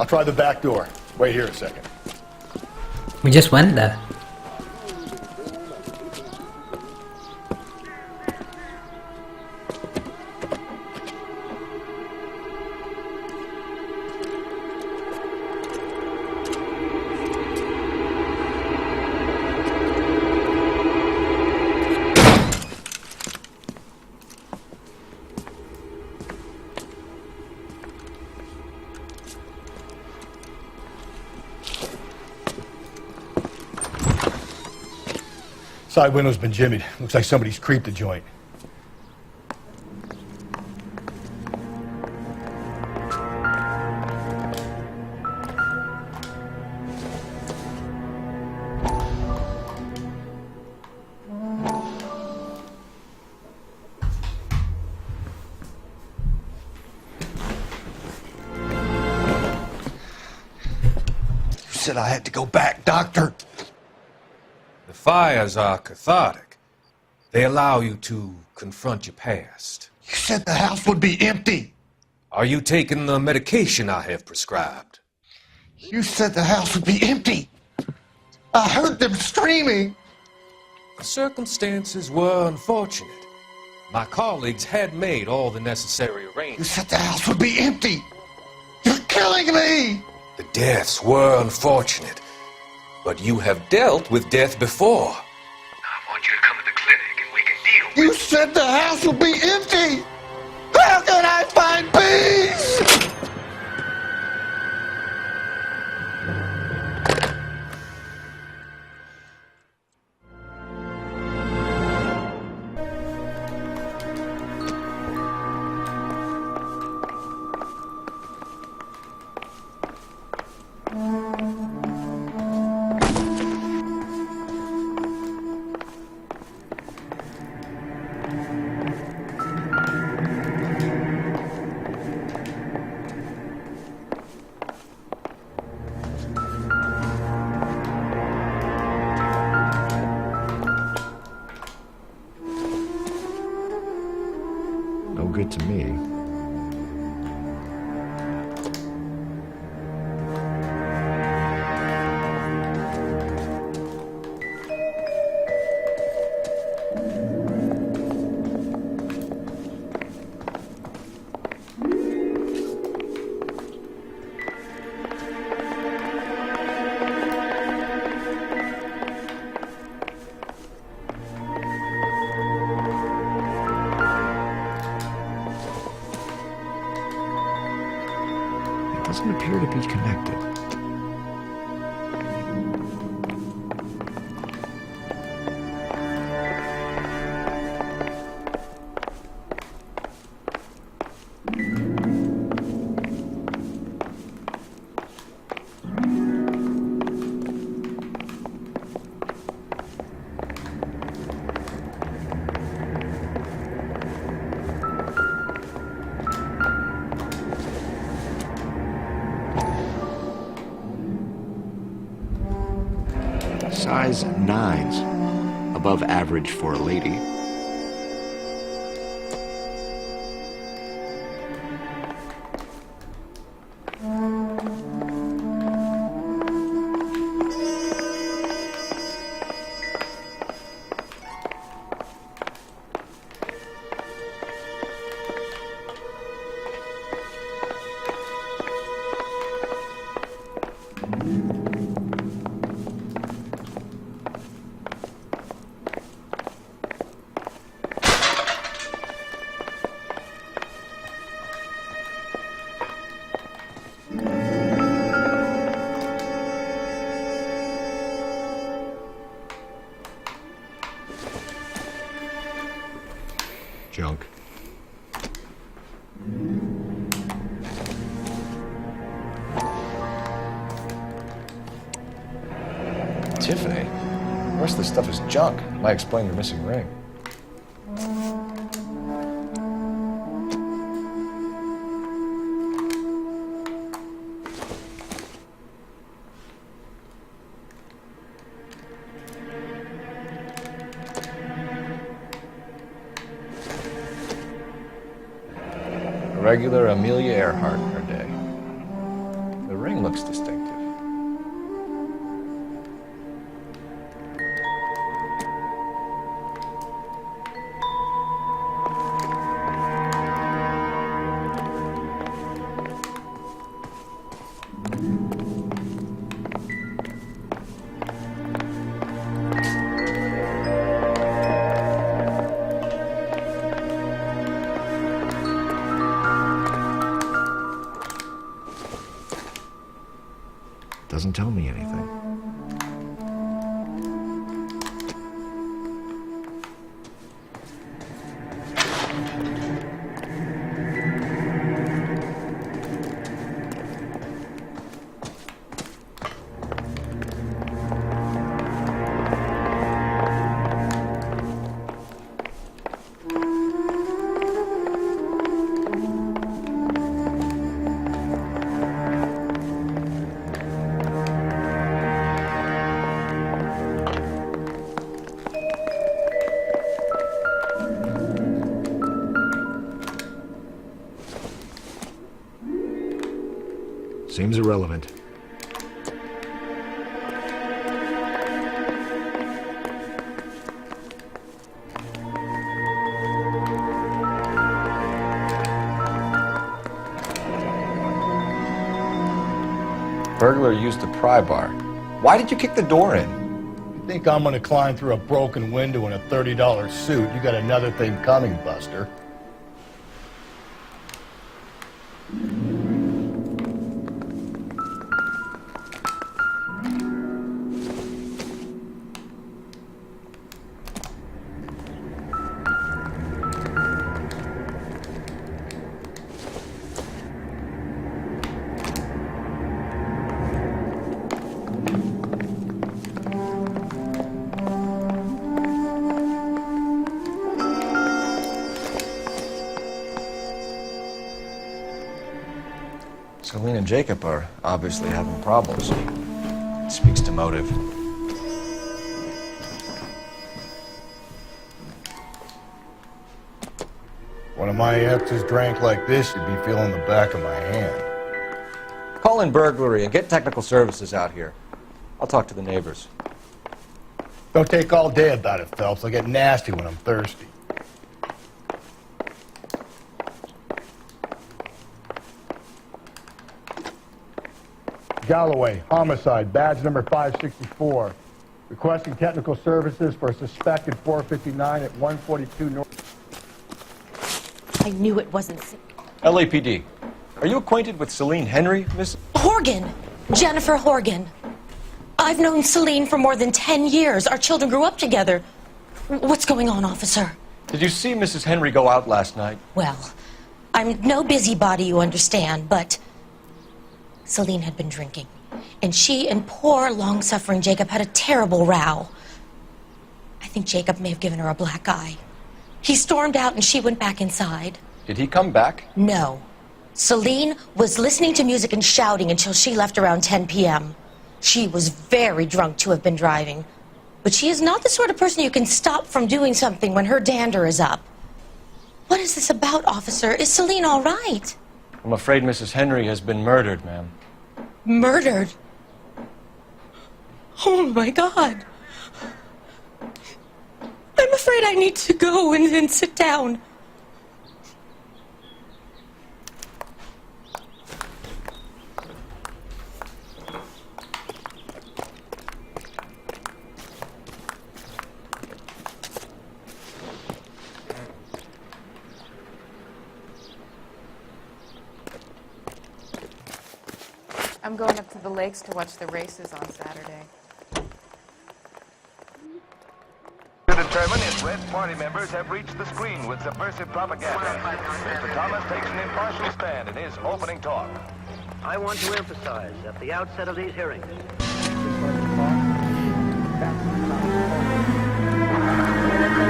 I'll try the back door. Wait here a second. We just went there. Side window's been jimmied. Looks like somebody's creeped the joint. You said I had to go back, Doctor. Fires are cathartic. They allow you to confront your past. You said the house would be empty. Are you taking the medication I have prescribed? You said the house would be empty. I heard them screaming. The circumstances were unfortunate. My colleagues had made all the necessary You arrangements. said the house would be empty. You're killing me. The deaths were unfortunate, but you have dealt with death before. I want you to come to the clinic and we can deal with it. You said the house would be empty. How can I find peace? No good to me. Doesn't appear to be connected. Size 9s, above average for a lady. Junk. Tiffany? The rest of the stuff is junk. Might explain your missing ring. A regular Amelia Earhart in her day. The ring looks distinctive. Doesn't tell me anything. Seems irrelevant. Burglar used the pry bar. Why did you kick the door in? You think I'm gonna climb through a broken window in a $30 suit? You got another thing coming, Buster. Celine and Jacob are obviously having problems. It speaks to motive. One of my exes drank like this, you'd be feeling the back of my hand. Call in burglary and get technical services out here. I'll talk to the neighbors. Don't take all day about it, Phelps. I get nasty when I'm thirsty. Galloway, homicide, badge number 564. Requesting technical services for a suspected 459 at 142 North. I knew it wasn't LAPD. Are you acquainted with Celine Henry, Miss? Horgan! Jennifer Horgan. I've known Celine for more than 10 years. Our children grew up together. What's going on, officer? Did you see Mrs. Henry go out last night? Well, I'm no busybody, you understand, but Celine had been drinking. And she and poor, long-suffering Jacob had a terrible row. I think Jacob may have given her a black eye. He stormed out and she went back inside. Did he come back? No. Celine was listening to music and shouting until she left around 10 p.m. She was very drunk to have been driving. But she is not the sort of person you can stop from doing something when her dander is up. What is this about, officer? Is Celine all right? I'm afraid Mrs. Henry has been murdered, ma'am. Murdered? Oh, my God. I'm afraid I need to go and sit down. I'm going up to the lakes to watch the races on Saturday. To determine if Red Party members have reached the screen with subversive propaganda, Mr. Thomas takes an impartial stand in his opening talk. I want to emphasize at the outset of these hearings.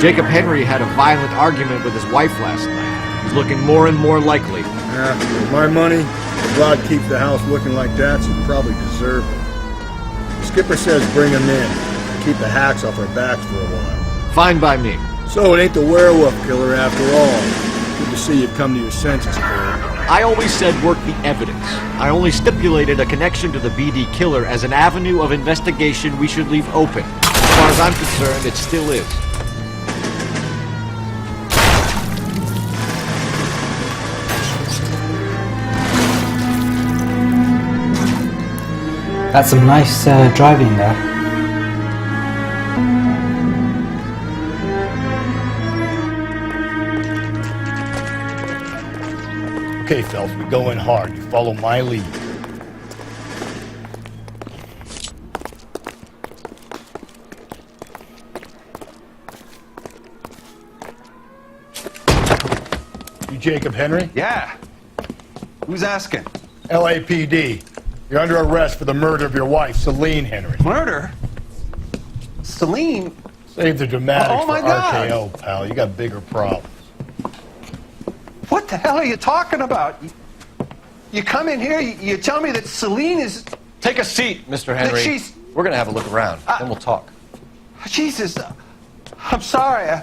Jacob Henry had a violent argument with his wife last night. He's looking more and more likely. With my money, if God keeps the house looking like that, you probably deserve it. The skipper says bring him in. Keep the hacks off our backs for a while. Fine by me. So it ain't the werewolf killer after all. Good to see you've come to your senses, Cole. I always said work the evidence. I only stipulated a connection to the BD killer as an avenue of investigation we should leave open. As far as I'm concerned, it still is. That's some nice driving there. Okay, Phelps, we go in hard. You follow my lead. You Jacob Henry? Yeah. Who's asking? LAPD. You're under arrest for the murder of your wife, Celine Henry. Murder? Celine? Save the dramatics Oh, my for God. RKO, pal. You got bigger problems. What the hell are you talking about? You come in here, you tell me that Celine is... Take a seat, Mr. Henry. she's- We're gonna have a look around, then we'll talk. Jesus, I'm sorry.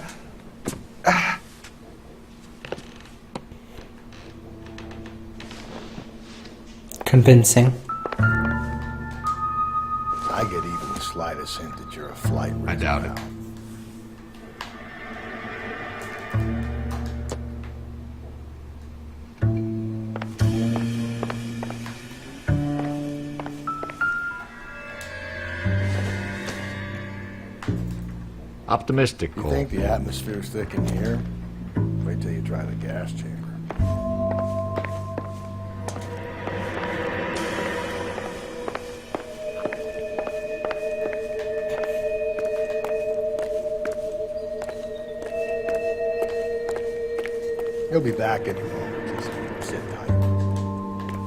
Convincing. I get even the slightest hint that you're a flight risk. I doubt it. pal. Optimistic, You Cole. think the atmosphere's thick in here? Wait till you try the gas chamber. He'll be back any moment. Just sit tight.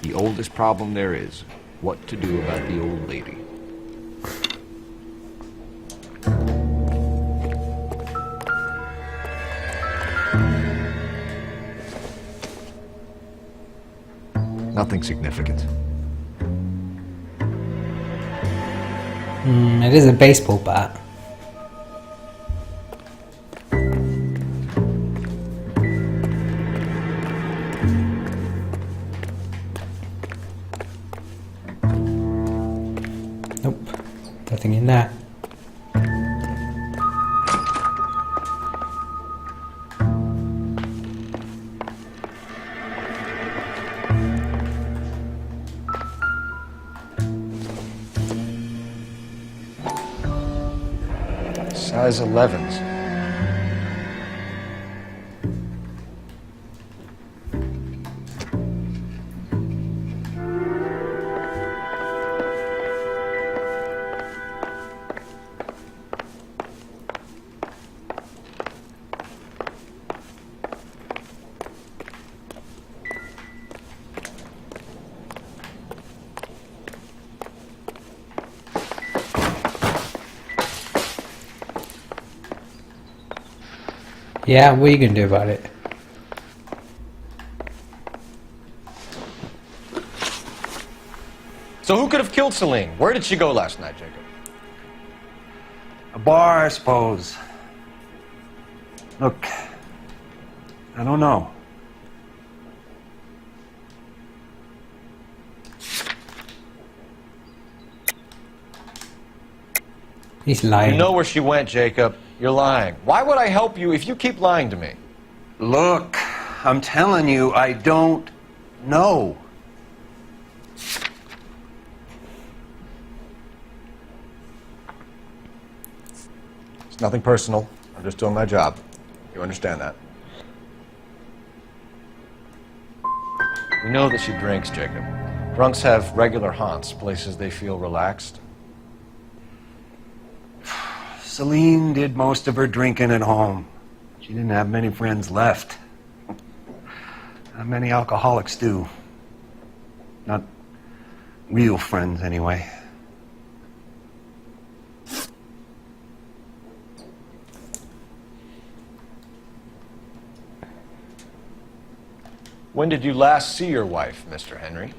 The oldest problem there is what to do about the old lady. Nothing significant. It is a baseball bat. Nope, nothing in there. Size 11s. Yeah, what are you gonna do about it? So who could have killed Celine? Where did she go last night, Jacob? A bar, I suppose. Look, I don't know. He's lying. You know where she went, Jacob. You're lying. Why would I help you if you keep lying to me? Look, I'm telling you, I don't know. It's nothing personal. I'm just doing my job. You understand that? We know that she drinks, Jacob. Drunks have regular haunts, places they feel relaxed. Celine did most of her drinking at home. She didn't have many friends left. Not many alcoholics do. Not real friends, anyway. When did you last see your wife, Mr. Henry?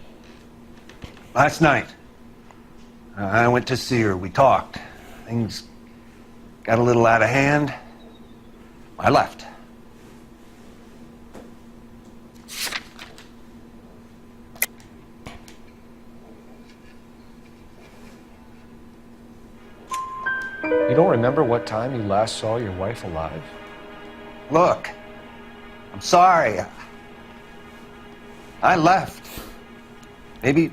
Last night. I went to see her. We talked. Things got a little out of hand. I left. You don't remember what time you last saw your wife alive? Look, I'm sorry. I left. Maybe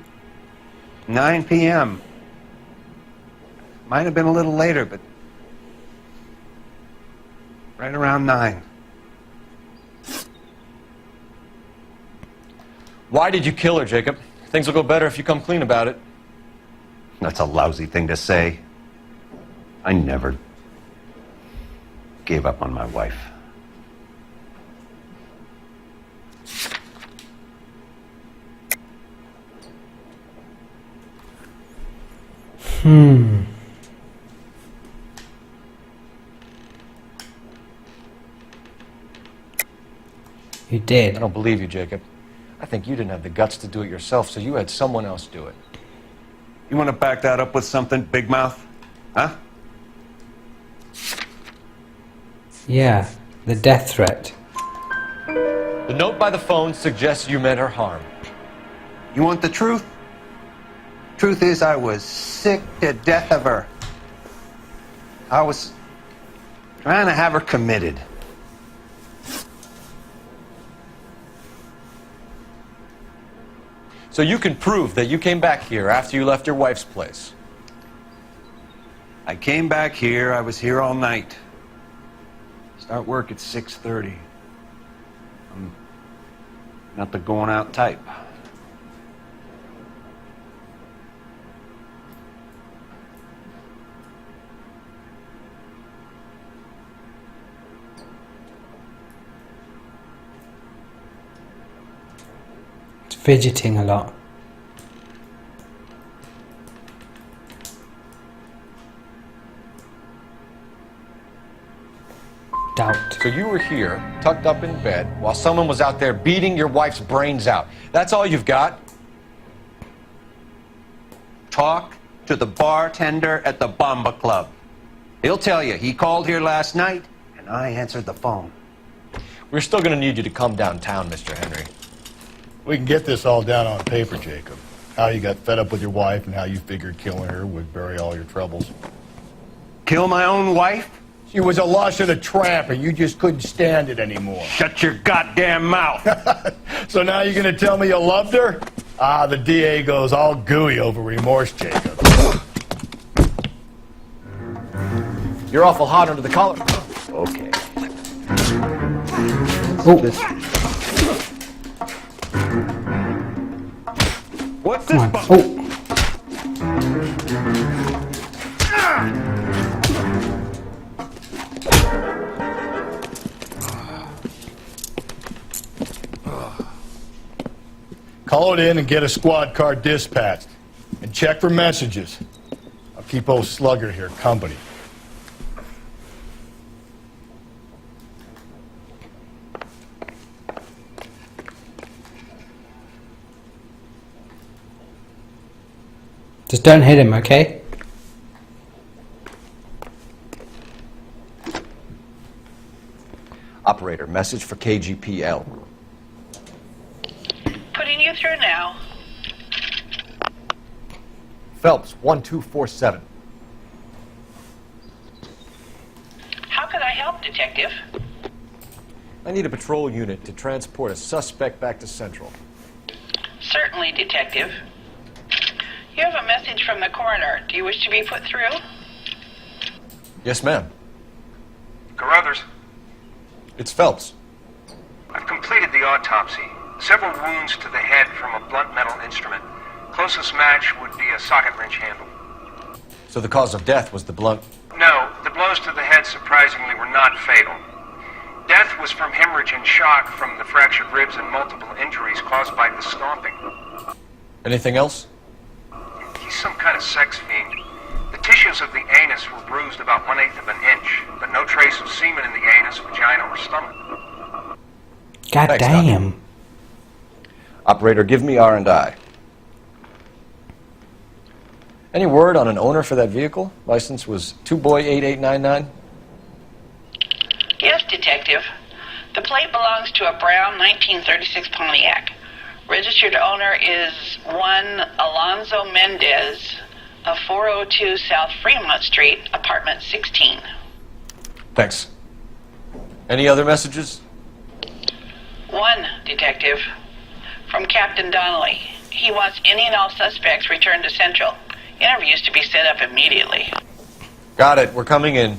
9 p.m. Might have been a little later, but right around 9. Why did you kill her, Jacob? Things will go better if you come clean about it. That's a lousy thing to say. I never gave up on my wife. You did. I don't believe you, Jacob. I think you didn't have the guts to do it yourself, so you had someone else do it. You want to back that up with something, Big Mouth? Huh? Yeah, the death threat. The note by the phone suggests you meant her harm. You want the truth? Truth is, I was sick to death of her. I was trying to have her committed. So you can prove that you came back here after you left your wife's place. I came back here. I was here all night. Start work at 6:30. I'm not the going out type. It's fidgeting a lot. Doubt. So you were here, tucked up in bed, while someone was out there beating your wife's brains out. That's all you've got? Talk to the bartender at the Bomba Club. He'll tell you he called here last night, and I answered the phone. We're still going to need you to come downtown, Mr. Henry. We can get this all down on paper, Jacob. How you got fed up with your wife and how you figured killing her would bury all your troubles. Kill my own wife? She was a lush and a tramp, and you just couldn't stand it anymore. Shut your goddamn mouth! So now you're going to tell me you loved her? Ah, the DA goes all gooey over remorse, Jacob. You're awful hot under the collar. Okay. Oh, What's come this? on. Oh, Call it in and get a squad car dispatched. And check for messages. I'll keep old Slugger here company. just don't hit him, okay? Operator, message for KGPL. Putting you through now. Phelps, 1247. How could I help, Detective? I need a patrol unit to transport a suspect back to Central. Certainly, Detective. You have a message from the coroner. Do you wish to be put through? Yes, ma'am. Carruthers, It's Phelps. I've completed the autopsy. Several wounds to the head from a blunt metal instrument. Closest match would be a socket wrench handle. So the cause of death was the blunt... No, the blows to the head surprisingly were not fatal. Death was from hemorrhage and shock from the fractured ribs and multiple injuries caused by the stomping. Anything else? He's some kind of sex fiend. The tissues of the anus were bruised about 1/8 of an inch, but no trace of semen in the anus, vagina, or stomach. God Thanks, damn. Doc. Operator, give me R&I. Any word on an owner for that vehicle? License was 2boy8899. Yes, Detective. The plate belongs to a brown 1936 Pontiac. Registered owner is one Alonzo Mendez of 402 South Fremont Street, apartment 16. Thanks. Any other messages? One, Detective. From Captain Donnelly. He wants any and all suspects returned to Central. Interviews to be set up immediately. Got it. We're coming in.